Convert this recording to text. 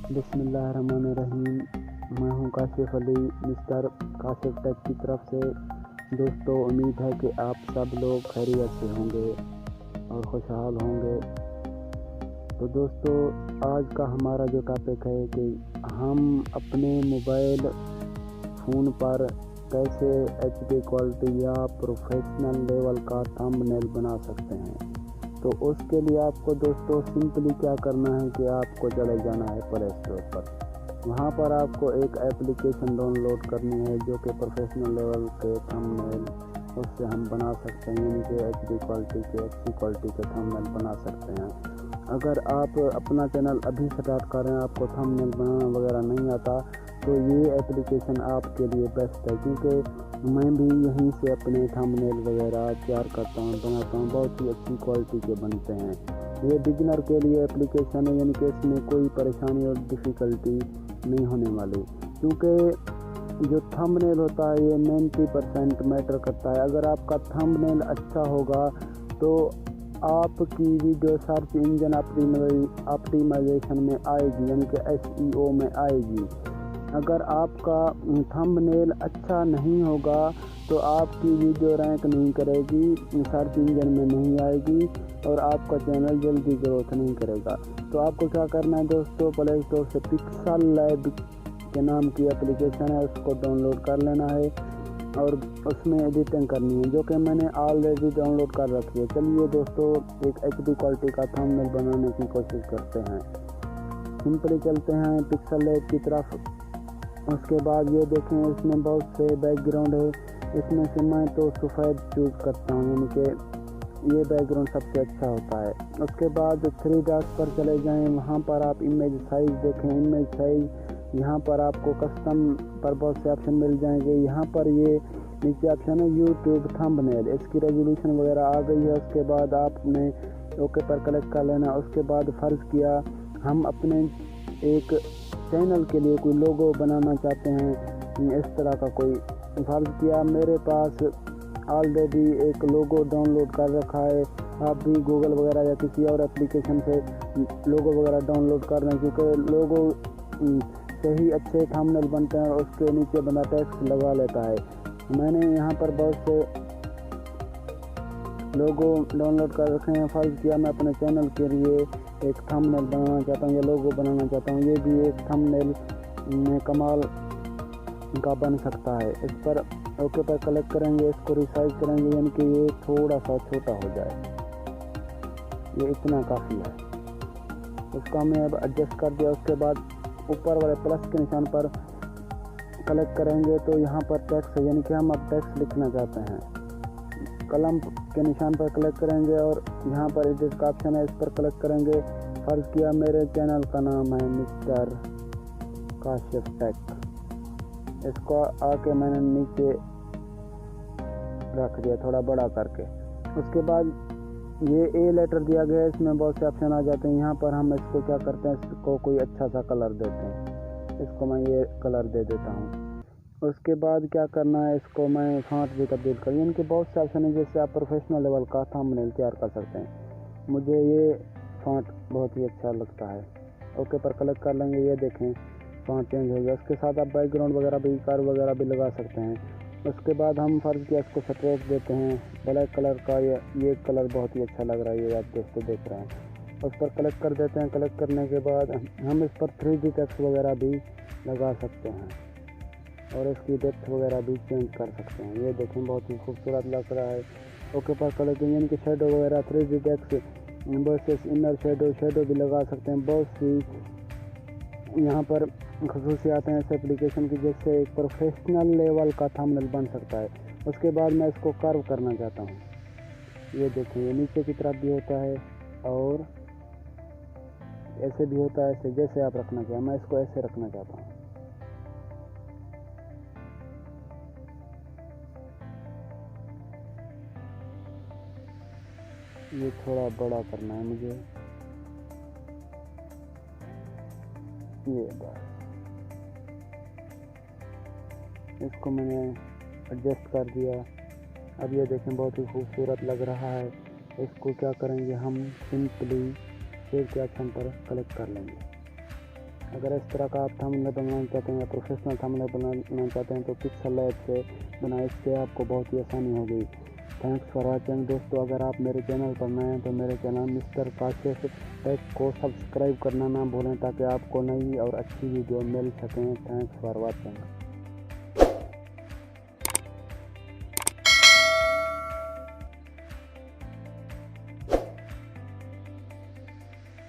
बिस्मिल्लाहिर्रहमानिर्रहीम। मैं हूं काशिफ अली, मिस्टर काशिफ टेक की तरफ से। दोस्तों, उम्मीद है कि आप सब लोग खैरियत से होंगे और खुशहाल होंगे। तो दोस्तों, आज का हमारा जो टॉपिक है कि हम अपने मोबाइल फ़ोन पर कैसे एचडी क्वालिटी या प्रोफेशनल लेवल का थंबनेल बना सकते हैं। तो उसके लिए आपको दोस्तों सिंपली क्या करना है कि आपको चले जाना है प्ले स्टोर पर। वहाँ पर आपको एक एप्लीकेशन डाउनलोड करनी है जो कि प्रोफेशनल लेवल के थंबनेल उससे हम बना सकते हैं, यानी कि एचडी क्वालिटी के अच्छी क्वालिटी के थंबनेल बना सकते हैं। अगर आप अपना चैनल अभी स्टार्ट कर रहे हैं, आपको थंबनेल बनाना वगैरह नहीं आता, तो ये एप्लीकेशन आपके लिए बेस्ट है, क्योंकि मैं भी यहीं से अपने थंबनेल वगैरह तैयार करता हूँ, बनाता हूँ। बहुत ही अच्छी क्वालिटी के बनते हैं। ये बिगिनर के लिए एप्लीकेशन है, यानी कि इसमें कोई परेशानी और डिफ़िकल्टी नहीं होने वाली, क्योंकि जो थंबनेल होता है ये 90% मैटर करता है। अगर आपका थंबनेल अच्छा होगा तो आपकी वीडियो सर्च इंजन ऑप्टिमाइजेशन में आएगी, यानी कि SEO में आएगी। अगर आपका थंबनेल अच्छा नहीं होगा तो आपकी वीडियो रैंक नहीं करेगी, सर्च इंजन में नहीं आएगी और आपका चैनल जल्दी ग्रोथ नहीं करेगा। तो आपको क्या करना है दोस्तों, प्ले स्टोर से पिक्सल लैब के नाम की एप्लीकेशन है, उसको डाउनलोड कर लेना है और उसमें एडिटिंग करनी है, जो कि मैंने ऑलरेडी डाउनलोड कर रखी है। चलिए दोस्तों, एक HD क्वालिटी का थंबनेल बनाने की कोशिश करते हैं। सिंपली चलते हैं पिक्सल लैब की तरफ। उसके बाद ये देखें, इसमें बहुत से बैकग्राउंड है। इसमें से मैं तो सफ़ेद चूज़ करता हूँ, यानी कि ये बैकग्राउंड सबसे अच्छा होता है। उसके बाद 3 डॉट्स पर चले जाएं, वहाँ पर आप इमेज साइज़ देखें। इमेज साइज़ यहाँ पर आपको कस्टम पर बहुत से ऑप्शन मिल जाएंगे। यहाँ पर ये नीचे ऑप्शन है यूट्यूब थंबनेल, इसकी रेजोल्यूशन वगैरह आ गई है। उसके बाद आपने ओके पर क्लिक कर लेना। उसके बाद फ़र्ज़ किया हम अपने एक चैनल के लिए कोई लोगो बनाना चाहते हैं, इस तरह का कोई फ़र्ज़ किया मेरे पास ऑलरेडी एक लोगो डाउनलोड कर रखा है। आप भी गूगल वगैरह या किसी और एप्लीकेशन से लोगो वगैरह डाउनलोड कर रहे हैं, क्योंकि लोगो से ही अच्छे थंबनेल बनते हैं और उसके नीचे बंदा टेक्स्ट लगा लेता है। मैंने यहाँ पर बहुत से लोगो डाउनलोड कर रखे हैं। फ़र्ज़ किया मैं अपने चैनल के लिए एक थंबनेल बनाना चाहता हूँ या लोगो बनाना चाहता हूँ। ये भी एक थंबनेल में कमाल का बन सकता है। इस पर ओके पर क्लिक करेंगे, इसको रिसाइज करेंगे, यानी कि ये थोड़ा सा छोटा हो जाए, ये इतना काफ़ी है। उसको हमने अब एडजस्ट कर दिया। उसके बाद ऊपर वाले प्लस के निशान पर क्लिक करेंगे तो यहाँ पर टेक्स्ट है, यानी कि हम अब टेक्स्ट लिखना चाहते हैं। कलम के निशान पर क्लिक करेंगे और यहाँ पर एडिट का ऑप्शन है, इस पर क्लिक करेंगे। फ़र्ज़ किया मेरे चैनल का नाम है मिस्टर काशिफ टेक, इसको आके मैंने नीचे रख दिया थोड़ा बड़ा करके। उसके बाद ये ए लेटर दिया गया है, इसमें बहुत से ऑप्शन आ जाते हैं। यहाँ पर हम इसको क्या करते हैं, इसको कोई अच्छा सा कलर देते हैं। इसको मैं ये कलर दे देता हूँ। उसके बाद क्या करना है, इसको मैं फ़ॉन्ट भी तब्दील करूँ, यानी कि बहुत से ऑप्शन है जिससे आप प्रोफेशनल लेवल का थंबनेल तैयार कर सकते हैं। मुझे ये फ़ॉन्ट बहुत ही अच्छा लगता है। ओके पर क्लिक कर लेंगे, ये देखें फ़ॉन्ट चेंज हो गया। उसके साथ आप बैकग्राउंड वगैरह भी कार वगैरह भी लगा सकते हैं। उसके बाद हम फ़र्ज़ किया इसको स्ट्रोक देते हैं ब्लैक कलर का। ये कलर बहुत ही अच्छा लग रहा है, ये आप दोस्तों देख रहे हैं। उस पर क्लिक कर देते हैं। क्लिक करने के बाद हम इस पर 3D टेक्स्ट वगैरह भी लगा सकते हैं और इसकी डेप्थ वगैरह भी चेंज कर सकते हैं। ये देखें बहुत ही खूबसूरत लग रहा है। ओके पर क्लिक करेंगे, यानी कि शेडो वगैरह 3D text versus inner shadow भी लगा सकते हैं। बहुत सी यहाँ पर खसूसियात हैं इस एप्लीकेशन की, जिससे एक प्रोफेशनल लेवल का थंबनेल बन सकता है। उसके बाद मैं इसको कर्व करना चाहता हूँ। ये देखें, ये नीचे की तरफ भी होता है और ऐसे भी होता है, ऐसे जैसे आप रखना चाहें। मैं इसको ऐसे रखना चाहता हूँ। ये थोड़ा बड़ा करना है मुझे, ये बस इसको मैंने एडजस्ट कर दिया। अब ये देखें बहुत ही खूबसूरत लग रहा है। इसको क्या करेंगे, हम सिंपली सेव के ऑप्शन पर क्लिक कर लेंगे। अगर इस तरह का आप थंबनेल बनाना चाहते हैं या प्रोफेशनल थंबनेल बनाना चाहते हैं तो पिक्सल लैब से बनाए, इससे आपको बहुत ही आसानी होगी। थैंक्स फॉर वॉचिंग दोस्तों। अगर आप मेरे चैनल पर नए हैं तो मेरे चैनल मिस्टर काशिफ टेक को सब्सक्राइब करना ना भूलें ताकि आपको नई और अच्छी वीडियो मिल सकें। Thanks for watching.